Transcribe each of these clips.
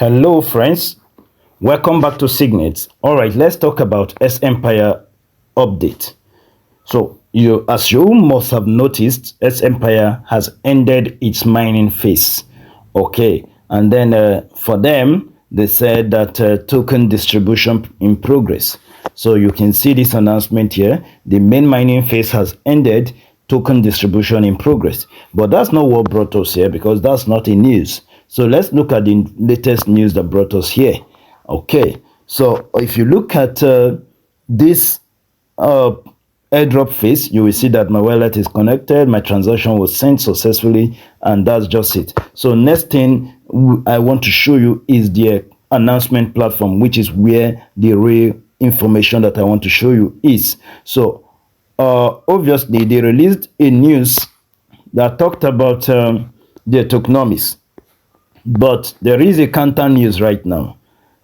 Hello, friends. Welcome back to Signets. All right, let's talk about S Empire update. So, as you must have noticed, S Empire has ended its mining phase. Okay, and then for them, they said that token distribution in progress. So you can see this announcement here. The main mining phase has ended. Token distribution in progress. But that's not what brought us here because that's not a news. So let's look at the latest news that brought us here. Okay, so if you look at this airdrop phase, you will see that my wallet is connected, my transaction was sent successfully, and that's just it. So next thing I want to show you is the announcement platform, which is where the real information that I want to show you is. So obviously they released a news that talked about the tokenomics, but there is a counter news right now.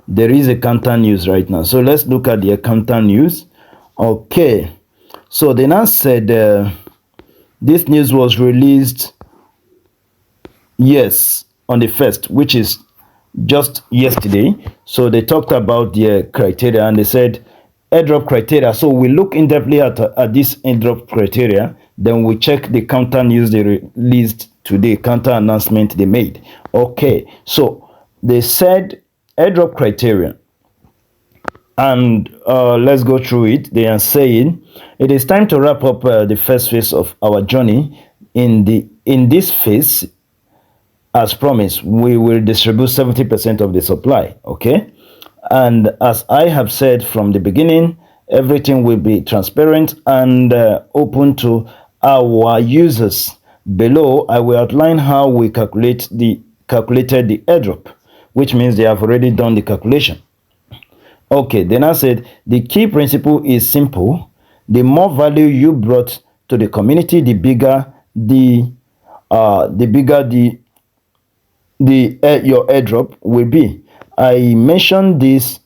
So let's look at the counter news. Okay, so they now said this news was released on the 1st, which is just yesterday. So they talked about the criteria and they said airdrop criteria. So we look in depthly at this airdrop criteria, then we check the counter news they released today, counter announcement they made. Okay, so they said airdrop criteria, and let's go through it. They are saying it is time to wrap up the first phase of our journey. In this phase, as promised, we will distribute 70% of the supply. Okay, and as I have said from the beginning, everything will be transparent and open to our users. Below, I will outline how we calculated the airdrop, which means they have already done the calculation. Okay, then I said the key principle is simple. The more value you brought to the community, the bigger your airdrop will be. I mentioned this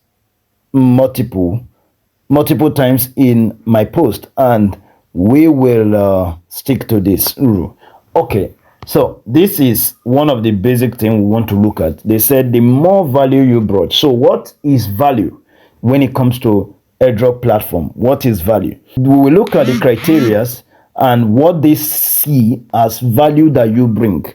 multiple times in my post, and we will stick to this rule. Okay, so this is one of the basic things we want to look at. They said the more value you brought. So what is value when it comes to airdrop platform? What is value? We will look at the criteria and what they see as value that you bring,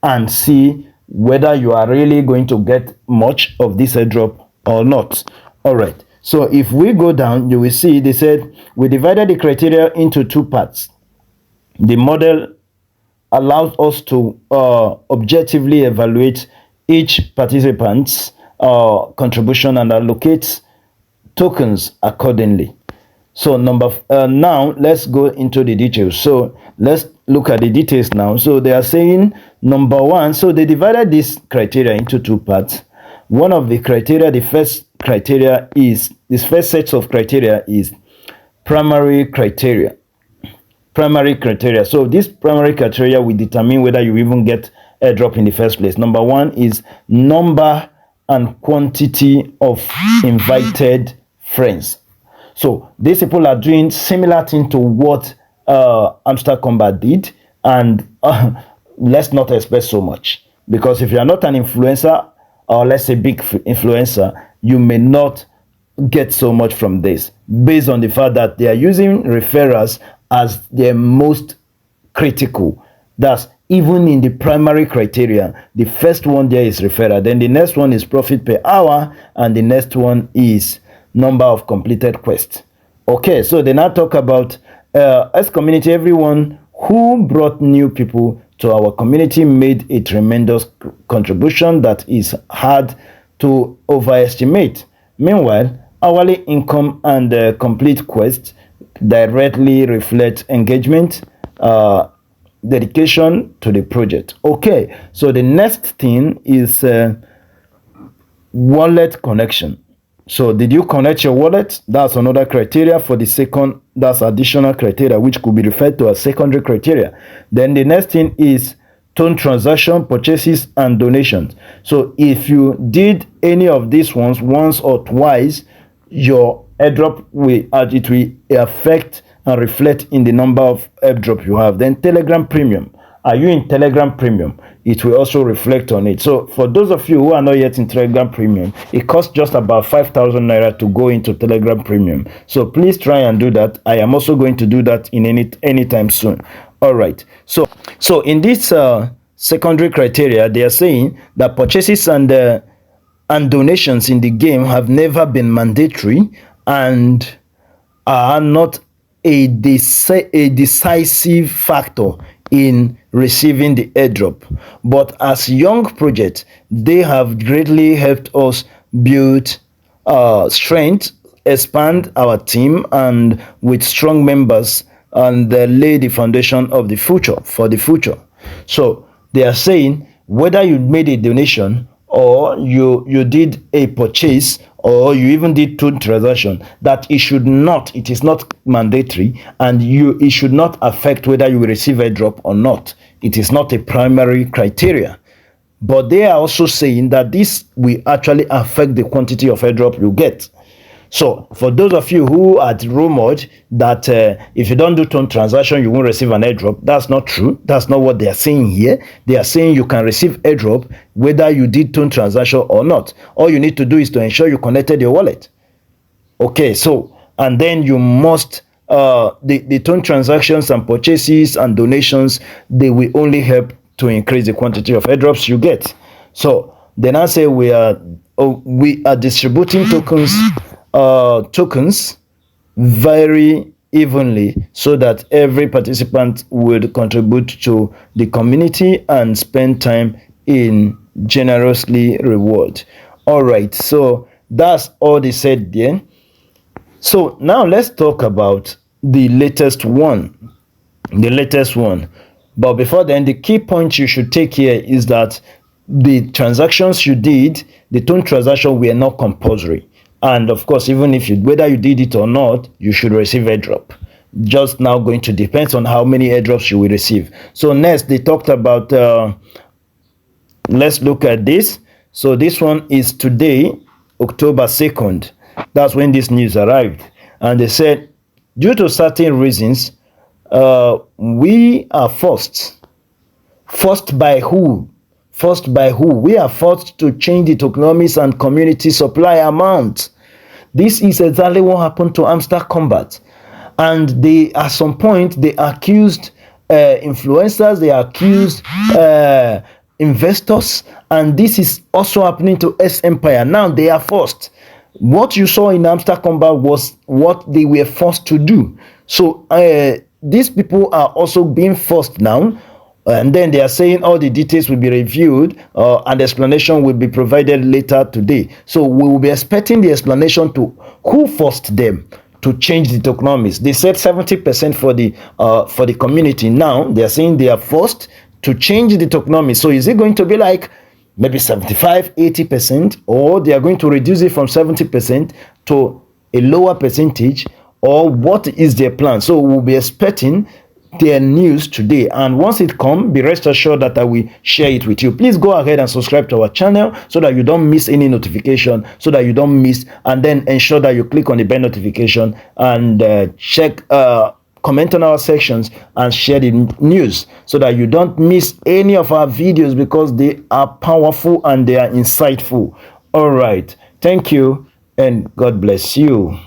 and see whether you are really going to get much of this airdrop or not. All right, so if we go down, you will see they said we divided the criteria into two parts. The model allows us to objectively evaluate each participant's contribution and allocate tokens accordingly. So now let's go into the details. So let's look at the details now. So they are saying number one, so they divided this criteria into two parts. One of the criteria, this first set of criteria is primary criteria. So this primary criteria will determine whether you even get airdrop in the first place. Number one is number and quantity of invited friends. So these people are doing similar thing to what Hamster Combat did, and let's not expect so much, because if you are not an influencer, or let's say big influencer, you may not get so much from this, based on the fact that they are using referrals as their most critical. That's even in the primary criteria. The first one there is referral, then the next one is profit per hour, and the next one is number of completed quests. Okay, so they now talk about as community, everyone who brought new people to our community made a tremendous contribution that is hard to overestimate. Meanwhile, hourly income and complete quests directly reflect engagement, dedication to the project. Okay, so the next thing is wallet connection. So did you connect your wallet? That's another criteria for the second. That's additional criteria, which could be referred to as secondary criteria. Then the next thing is tone transaction, purchases, and donations. So if you did any of these ones once or twice, your airdrop will affect and reflect in the number of airdrop you have. Then Telegram Premium Are you in Telegram Premium? It will also reflect on it. So for those of you who are not yet in Telegram Premium, it costs just about 5,000 naira to go into Telegram Premium. So please try and do that. I am also going to do that in anytime soon. All right. So in this secondary criteria, they are saying that purchases and donations in the game have never been mandatory and are not a decisive factor in receiving the airdrop. But as young projects, they have greatly helped us build strength, expand our team, and with strong members, and lay the foundation of the future for the future. So they are saying whether you made a donation or you did a purchase or you even did two transaction, that it is not mandatory, and it should not affect whether you will receive a drop or not. It is not a primary criteria. But they are also saying that this will actually affect the quantity of airdrop you get. So for those of you who are rumored that if you don't do tone transaction, you won't receive an airdrop, that's not true. That's not what they are saying here. They are saying you can receive airdrop whether you did tone transaction or not. All you need to do is to ensure you connected your wallet. Okay, so and then you must the tone transactions and purchases and donations, they will only help to increase the quantity of airdrops you get. So then I say we are distributing tokens very evenly so that every participant would contribute to the community and spend time in generously reward. All right, so that's all they said there. So now let's talk about the latest one. But before then, the key point you should take here is that the transactions you did, the tone transaction, were not compulsory. And of course, even if whether you did it or not, you should receive airdrop. Just now going to depend on how many airdrops you will receive. So next, they talked about, let's look at this. So this one is today, October 2nd. That's when this news arrived. And they said, due to certain reasons, we are forced. Forced by who? Forced by who? We are forced to change the tokenomics and community supply amount. This is exactly what happened to Hamster Combat. And they, at some point, they accused influencers, they accused investors, and this is also happening to S Empire. Now they are forced. What you saw in Hamster Combat was what they were forced to do. So these people are also being forced now. And then they are saying all the details will be reviewed and the explanation will be provided later today. So we will be expecting the explanation to who forced them to change the tokenomics. They said 70% for the community. Now they are saying they are forced to change the tokenomics. So is it going to be like maybe 75, 80%, or they are going to reduce it from 70% to a lower percentage, or what is their plan? So we'll be expecting their news today, and once it comes, be rest assured that I will share it with you. Please go ahead and subscribe to our channel so that you don't miss any notification, and then ensure that you click on the bell notification and comment on our sections and share the news so that you don't miss any of our videos, because they are powerful and they are insightful. All right, thank you and God bless you.